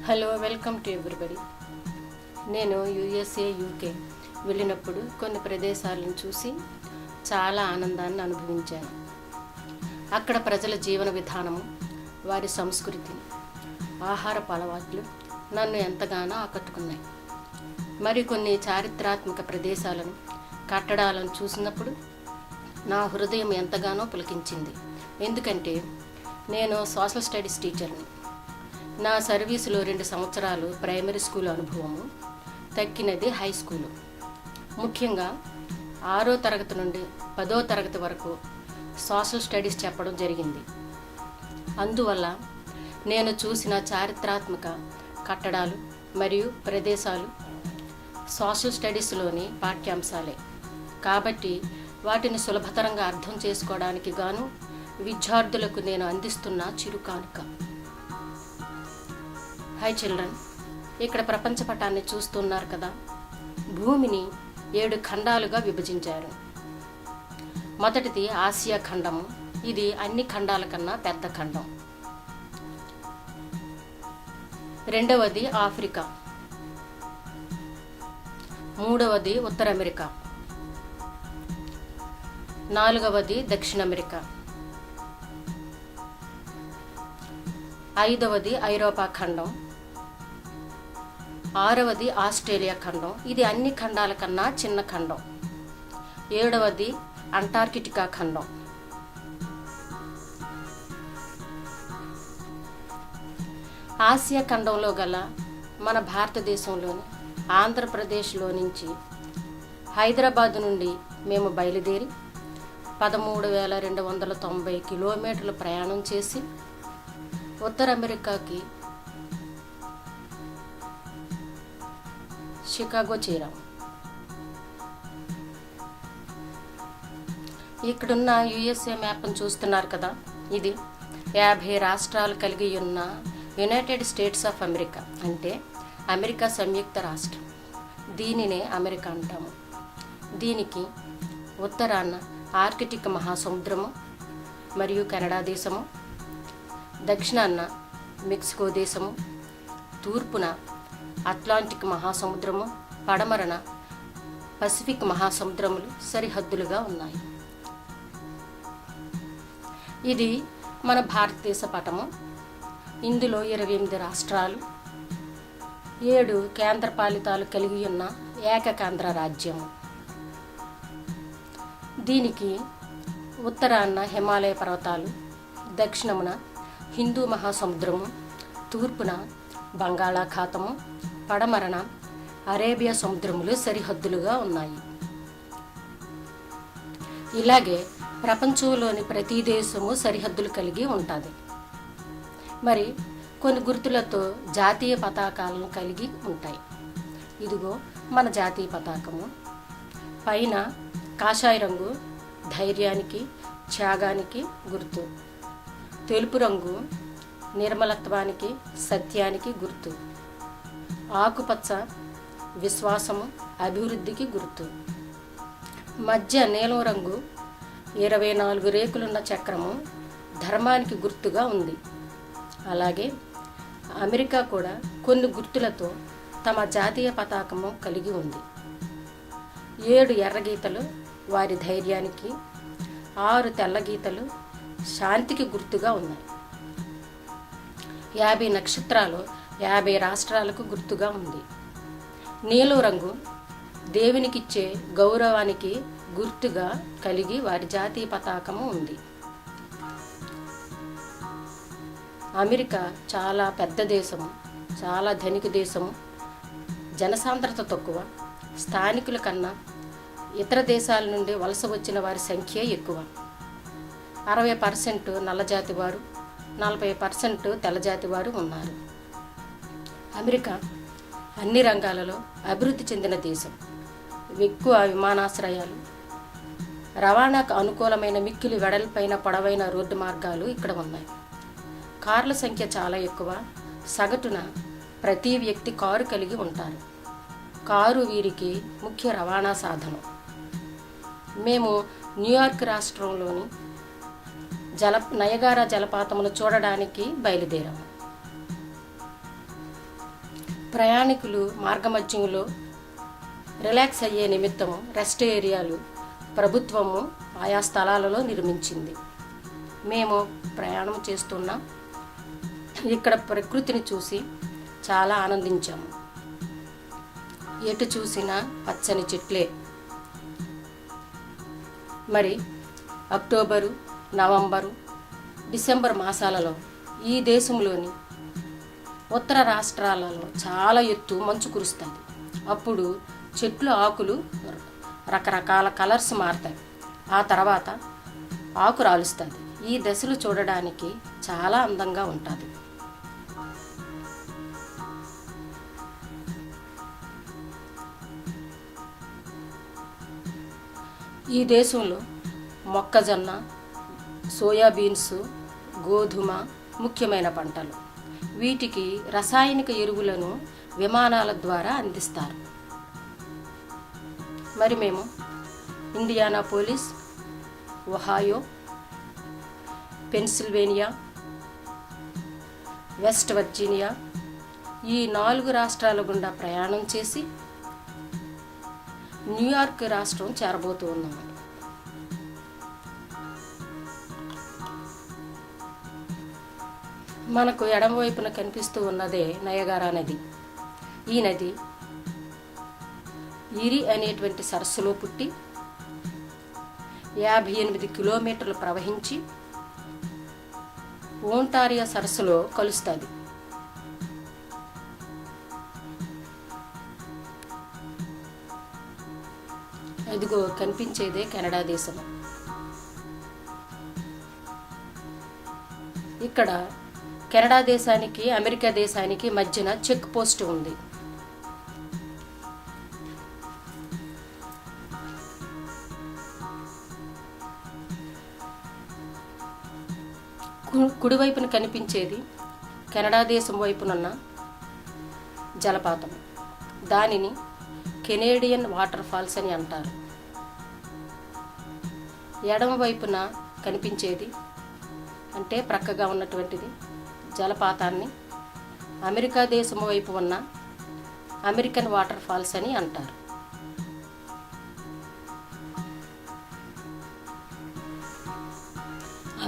Hello, welcome to everybody. నేను USA, UK వెళ్ళినప్పుడు కొన్ని ప్రదేశాలను చూసి చాలా ఆనందాన్ని అనుభవించాను. అక్కడ ప్రజల జీవన విధానము, వారి సంస్కృతి, ఆహారపు అలవాట్లు నన్ను ఎంతగానో ఆకట్టుకున్నాయి. మరికొన్ని చారిత్రాత్మక ప్రదేశాలను, కట్టడాలను చూసినప్పుడు నా హృదయం ఎంతగానో పులకించింది. ఎందుకంటే నేను సోషల్ స్టడీస్ టీచర్ని. నా సర్వీసులో 2 సంవత్సరాలు ప్రైమరీ స్కూల్ అనుభవము, తక్కినది హై స్కూలు. ముఖ్యంగా 6వ తరగతి నుండి 10వ తరగతి వరకు సోషల్ స్టడీస్ చెప్పడం జరిగింది. అందువల్ల నేను చూసిన చారిత్రాత్మక కట్టడాలు మరియు ప్రదేశాలు సోషల్ స్టడీస్లోని పాఠ్యాంశాలే. కాబట్టి వాటిని సులభతరంగా అర్థం చేసుకోవడానికి గాను విద్యార్థులకు నేను అందిస్తున్న చిరుకానుక. హాయ్ చిల్డ్రన్, ఇక్కడ ప్రపంచ పటాన్ని చూస్తున్నారు కదా. భూమిని 7 ఖండాలుగా విభజించారు. మొదటిది ఆసియా ఖండము. ఇది అన్ని ఖండాల కన్నా పెద్ద ఖండం. రెండవది ఆఫ్రికా. మూడవది ఉత్తర అమెరికా. నాలుగవది దక్షిణ అమెరికా. ఐదవది ఐరోపా ఖండం. ఆరవది ఆస్ట్రేలియా ఖండం. ఇది అన్ని ఖండాల కన్నా చిన్న ఖండం. ఏడవది అంటార్కిటికా ఖండం. ఆసియా ఖండంలో గల మన భారతదేశంలోని ఆంధ్రప్రదేశ్లో నుంచి హైదరాబాద్ నుండి మేము బయలుదేరి 13,290 కిలోమీటర్లు ప్రయాణం చేసి ఉత్తర అమెరికాకి షికాగో చేరాం. ఇక్కడున్న యుఎస్ఏ మ్యాప్ను చూస్తున్నారు కదా. ఇది 50 రాష్ట్రాలు కలిగి ఉన్న యునైటెడ్ స్టేట్స్ ఆఫ్ అమెరికా, అంటే అమెరికా సంయుక్త రాష్ట్రం. దీనినే అమెరికా అంటాము. దీనికి ఉత్తరాన ఆర్కిటిక్ మహాసముద్రము మరియు కెనడా దేశము, దక్షిణాన మెక్సికో దేశము, తూర్పున అట్లాంటిక్ మహాసముద్రము, పడమరన పసిఫిక్ మహాసముద్రములు సరిహద్దులుగా ఉన్నాయి. ఇది మన భారతదేశ పటము. ఇందులో 28 రాష్ట్రాలు, 7 కేంద్రపాలితాలు కలిగి ఉన్న ఏకకేంద్ర రాజ్యము. దీనికి ఉత్తరాన హిమాలయ పర్వతాలు, దక్షిణమున హిందూ మహాసముద్రము, తూర్పున బంగాళాఖాతము, పడమరన అరేబియా సముద్రములు సరిహద్దులుగా ఉన్నాయి. ఇలాగే ప్రపంచంలోని ప్రతి దేశము సరిహద్దులు కలిగి ఉంటుంది. మరి కొన్ని గుర్తులతో జాతీయ పతాకాలను కలిగి ఉంటాయి. ఇదిగో మన జాతీయ పతాకము. పైన కాషాయ రంగు ధైర్యానికి, త్యాగానికి గుర్తు. తెలుపు రంగు నిర్మలత్వానికి, సత్యానికి గుర్తు. ఆకుపచ్చ విశ్వాసము, అభివృద్ధికి గుర్తు. మధ్య నీలం రంగు 24 రేకులున్న చక్రము ధర్మానికి గుర్తుగా ఉంది. అలాగే అమెరికా కూడా కొన్ని గుర్తులతో తమ జాతీయ పతాకము కలిగి ఉంది. 7 ఎర్ర గీతలు వారి ధైర్యానికి, 6 తెల్ల గీతలు శాంతికి గుర్తుగా ఉన్నాయి. 50 నక్షత్రాలు 50 రాష్ట్రాలకు గుర్తుగా ఉంది. నీలం రంగు దేవునికిచ్చే గౌరవానికి గుర్తుగా కలిగి వారి జాతీయ పతాకము ఉంది. అమెరికా చాలా పెద్ద దేశము, చాలా ధనిక దేశము. జనసాంద్రత తక్కువ. స్థానికుల కన్నా ఇతర దేశాల నుండి వలస వచ్చిన వారి సంఖ్య ఎక్కువ. 60% నల్లజాతి వారు, 40% తెల్లజాతి వారు ఉన్నారు. అమెరికా అన్ని రంగాలలో అభివృద్ధి చెందిన దేశం. ఎక్కువ విమానాశ్రయాలు, రవాణాకు అనుకూలమైన మిక్కిలి వెడల్పైన పొడవైన రోడ్డు మార్గాలు ఇక్కడ ఉన్నాయి. కార్ల సంఖ్య చాలా ఎక్కువ. సగటున ప్రతి వ్యక్తి కారు కలిగి ఉంటారు. కారు వీరికి ముఖ్య రవాణా సాధనం. మేము న్యూయార్క్ రాష్ట్రంలోని నయగారా జలపాతమును చూడడానికి బయలుదేరాము. ప్రయాణికులు మార్గమధ్యంలో రిలాక్స్ అయ్యే నిమిత్తము రెస్ట్ ఏరియాలు ప్రభుత్వము ఆయా స్థలాలలో నిర్మించింది. మేము ప్రయాణం చేస్తున్నాం. ఇక్కడ ప్రకృతిని చూసి చాలా ఆనందించాము. ఎటు చూసినా పచ్చని చెట్లే. మరి అక్టోబరు, నవంబరు, డిసెంబర్ మాసాలలో ఈ దేశంలోని ఉత్తర రాష్ట్రాలలో చాలా ఎత్తు మంచు కురుస్తుంది. అప్పుడు చెట్లు ఆకులు రకరకాల కలర్స్ మారుతాయి. ఆ తర్వాత ఆకు రాలుస్తుంది. ఈ దశలు చూడడానికి చాలా అందంగా ఉంటుంది. ఈ దేశంలో మొక్కజొన్న, సోయాబీన్స్, గోధుమ ముఖ్యమైన పంటలు. వీటికి రసాయనిక ఎరువులను విమానాల ద్వారా అందిస్తారు. మరి మేము Indianapolis, Ohio, Pennsylvania, west Virginia ఈ 4 రాష్ట్రాల గుండా ప్రయాణం చేసి న్యూయార్క్ రాష్ట్రం చేరబోతూ ఉన్నాము. మనకు ఎడమవైపున కనిపిస్తూ ఉన్నదే నయగారా నది. ఈ నది ఈరీ అనేటువంటి సరస్సులో పుట్టి 58 కిలోమీటర్లు ప్రవహించి ఓంటారియో సరస్సులో కలుస్తుంది. అదిగో కనిపించేదే కెనడా దేశం. ఇక్కడ కెనడా దేశానికి అమెరికా దేశానికి మధ్యన చెక్ పోస్ట్ ఉంది. కుడివైపున కనిపించేది కెనడా దేశం వైపునున్న జలపాతం. దానిని కెనేడియన్ వాటర్ ఫాల్స్ అని అంటారు. ఎడమ వైపున కనిపించేది అంటే ప్రక్కగా ఉన్నటువంటిది జలపాతాన్ని అమెరికా దేశం వైపు ఉన్న అమెరికన్ వాటర్ ఫాల్స్ అని అంటారు.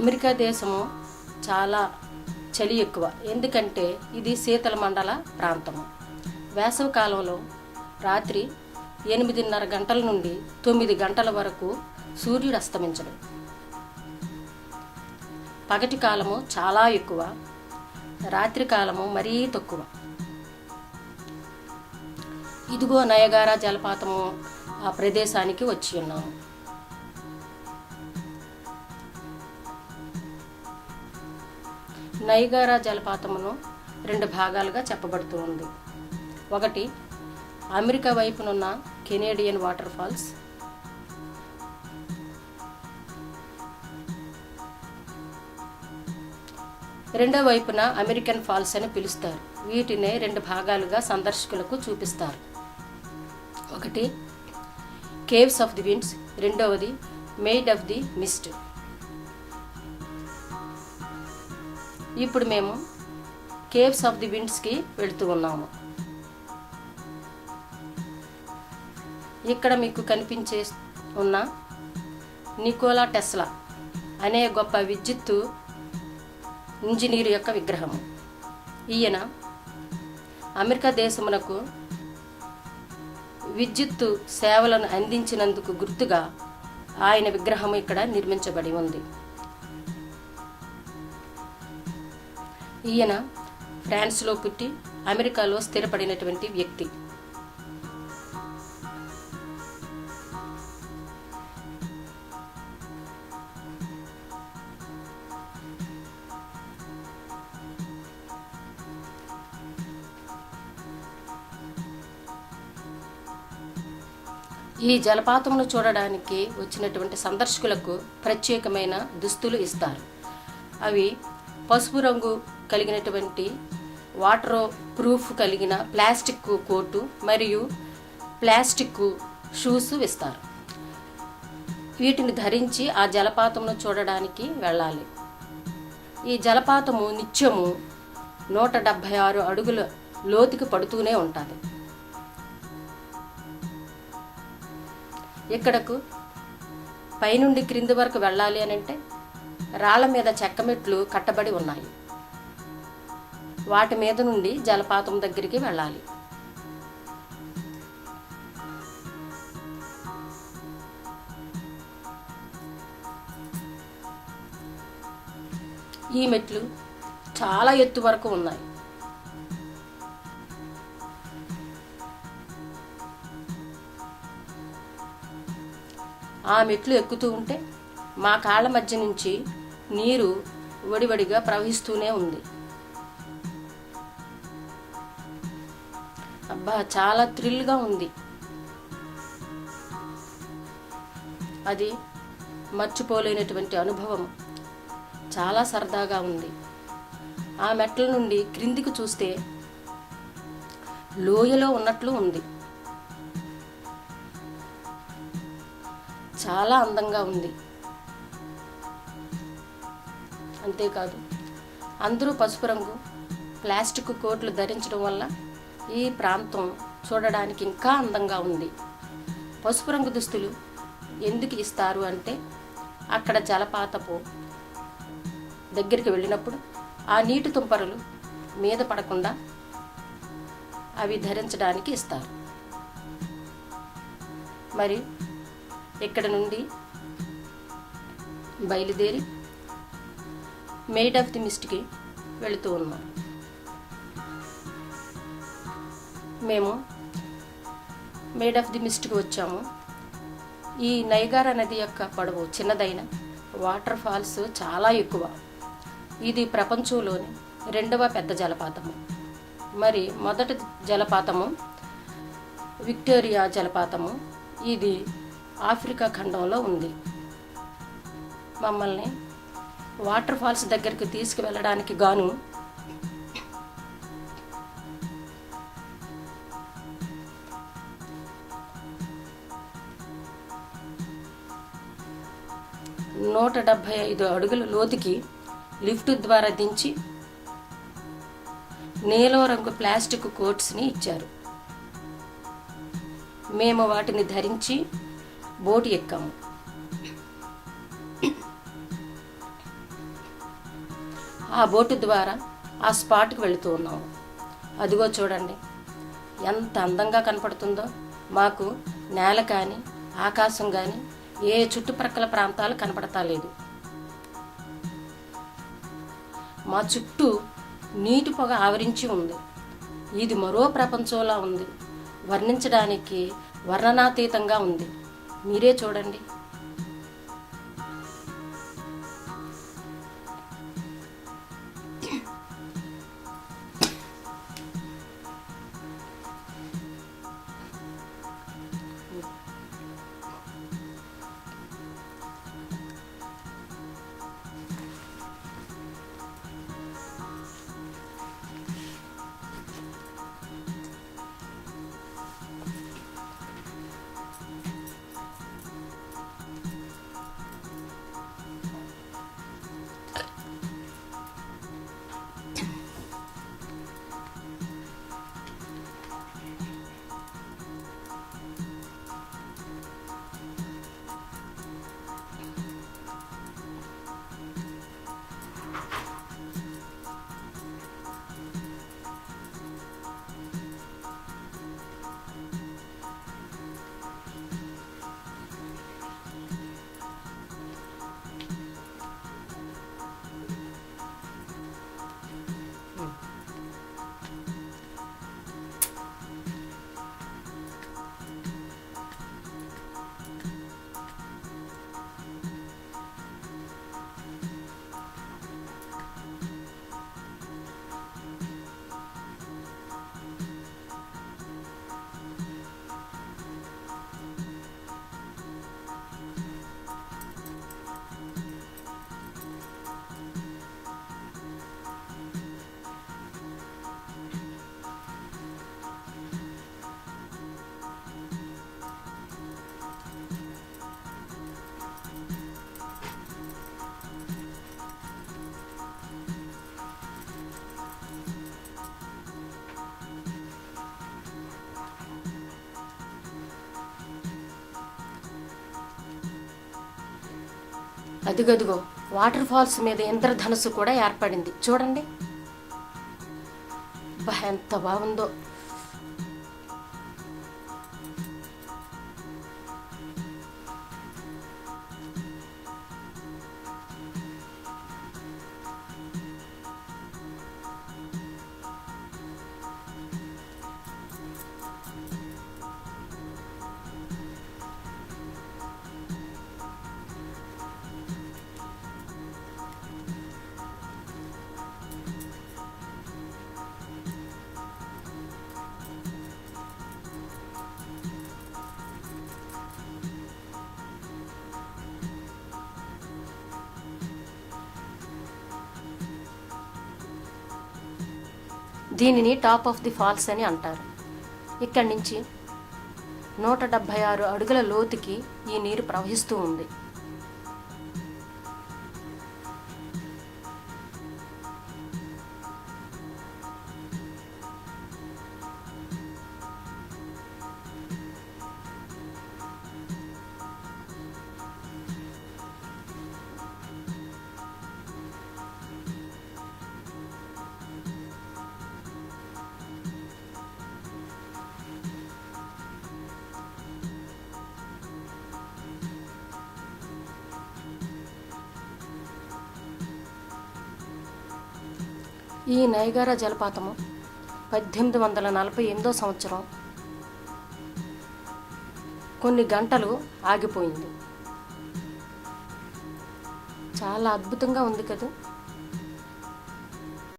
అమెరికా దేశము చాలా చలి ఎక్కువ, ఎందుకంటే ఇది శీతల మండల ప్రాంతము. వేసవి కాలంలో రాత్రి 8:30 గంటల నుండి 9 గంటల వరకు సూర్యుడు అస్తమించడు. పగటి కాలము చాలా ఎక్కువ, రాత్రి కాలము మరీ తక్కువ. ఇదిగో నయగారా జలపాతము ఆ ప్రదేశానికి వచ్చి ఉన్నాము. నయగారా జలపాతమును 2 భాగాలుగా చెప్పబడుతూ ఉంది. ఒకటి అమెరికా వైపునున్న కెనేడియన్ వాటర్ ఫాల్స్, రెండో వైపున అమెరికన్ ఫాల్స్ అని పిలుస్తారు. వీటినే 2 భాగాలుగా సందర్శకులకు చూపిస్తారు. ఒకటి కేవ్స్ ఆఫ్ ది విండ్స్, రెండవది మేడ్ ఆఫ్ ది మిస్ట్. ఇప్పుడు మేము కేవ్స్ ఆఫ్ ది విండ్స్కి వెళుతూ ఉన్నాము. ఇక్కడ మీకు కనిపించే ఉన్న నికోలా టెస్లా అనే గొప్ప విద్యుత్తు ఇంజనీర్ యొక్క విగ్రహము. ఈయన అమెరికా దేశమునకు విద్యుత్తు సేవలను అందించినందుకు గుర్తుగా ఆయన విగ్రహం ఇక్కడ నిర్మించబడి ఉంది. ఈయన ఫ్రాన్స్లో పుట్టి అమెరికాలో స్థిరపడినటువంటి వ్యక్తి. ఈ జలపాతమును చూడడానికి వచ్చినటువంటి సందర్శకులకు ప్రత్యేకమైన దుస్తులు ఇస్తారు. అవి పసుపు రంగు కలిగినటువంటి వాటర్ ప్రూఫ్ కలిగిన ప్లాస్టిక్ కోటు మరియు ప్లాస్టిక్ షూస్ ఇస్తారు. వీటిని ధరించి ఆ జలపాతమును చూడడానికి వెళ్ళాలి. ఈ జలపాతము నిత్యము 176 అడుగుల లోతుకి పడుతూనే ఉంటుంది. ఇక్కడకు పైనుండి క్రింది వరకు వెళ్ళాలి అని అంటే రాళ్ళ మీద చెక్క మెట్లు కట్టబడి ఉన్నాయి. వాటి మీద నుండి జలపాతం దగ్గరికి వెళ్ళాలి. ఈ మెట్లు చాలా ఎత్తు వరకు ఉన్నాయి. ఆ మెట్లు ఎక్కుతూ ఉంటే మా కాళ్ళ మధ్య నుంచి నీరు వడివడిగా ప్రవహిస్తూనే ఉంది. అబ్బా, చాలా థ్రిల్గా ఉంది. అది మర్చిపోలేనటువంటి అనుభవం. చాలా సరదాగా ఉంది. ఆ మెట్ల నుండి క్రిందికి చూస్తే లోయలో ఉన్నట్లు ఉంది. చాలా అందంగా ఉంది. అంతేకాదు, అందరూ పసుపు రంగు ప్లాస్టిక్ కోట్లు ధరించడం వల్ల ఈ ప్రాంతం చూడడానికి ఇంకా అందంగా ఉంది. పసుపు రంగు దుస్తులు ఎందుకు ఇస్తారు అంటే అక్కడ జలపాతపు దగ్గరికి వెళ్ళినప్పుడు ఆ నీటి తుంపరలు మీద పడకుండా అవి ధరించడానికి ఇస్తారు. మరి ఇక్కడ నుండి బయలుదేరి మేడ్ ఆఫ్ ది మిస్ట్కి వెళుతూ ఉన్నాం. మేము మేడ్ ఆఫ్ ది మిస్ట్కి వచ్చాము. ఈ నైగారా నది యొక్క పొడవు చిన్నదైన వాటర్ ఫాల్స్ చాలా ఎక్కువ. ఇది ప్రపంచంలోని 2వ పెద్ద జలపాతము. మరి మొదటి జలపాతము విక్టోరియా జలపాతము. ఇది ఆఫ్రికా ఖండంలో ఉంది. మమ్మల్ని వాటర్ ఫాల్స్ దగ్గరికి తీసుకువెళ్ళడానికి గాను $175 అడుగుల లోతుకి లిఫ్ట్ ద్వారా దించి నీలం రంగు ప్లాస్టిక్ కోట్స్ని ఇచ్చారు. మేము వాటిని ధరించి బోటు ఎక్కాము. ఆ బోటు ద్వారా ఆ స్పాట్కి వెళుతూ ఉన్నాము. అదిగో చూడండి ఎంత అందంగా కనపడుతుందో. మాకు నేల కానీ ఆకాశం కానీ ఏ చుట్టుప్రక్కల ప్రాంతాలు కనపడతా లేదు. మా చుట్టూ నీటి పొగ ఆవరించి ఉంది. ఇది మరో ప్రపంచంలా ఉంది. వర్ణించడానికి వర్ణనాతీతంగా ఉంది. మీరే చూడండి. అదిగదిగో వాటర్ ఫాల్స్ మీద ఇంద్రధనుస్సు కూడా ఏర్పడింది చూడండి. ఎంత బాగుందో. దీనిని టాప్ ఆఫ్ ది ఫాల్స్ అని అంటారు. ఇక్కడి నుంచి 176 అడుగుల లోతుకి ఈ నీరు ప్రవహిస్తూ ఉంది. ఈ నయగారా జలపాతము 1848 సంవత్సరం కొన్ని గంటలు ఆగిపోయింది. చాలా అద్భుతంగా ఉంది కదా.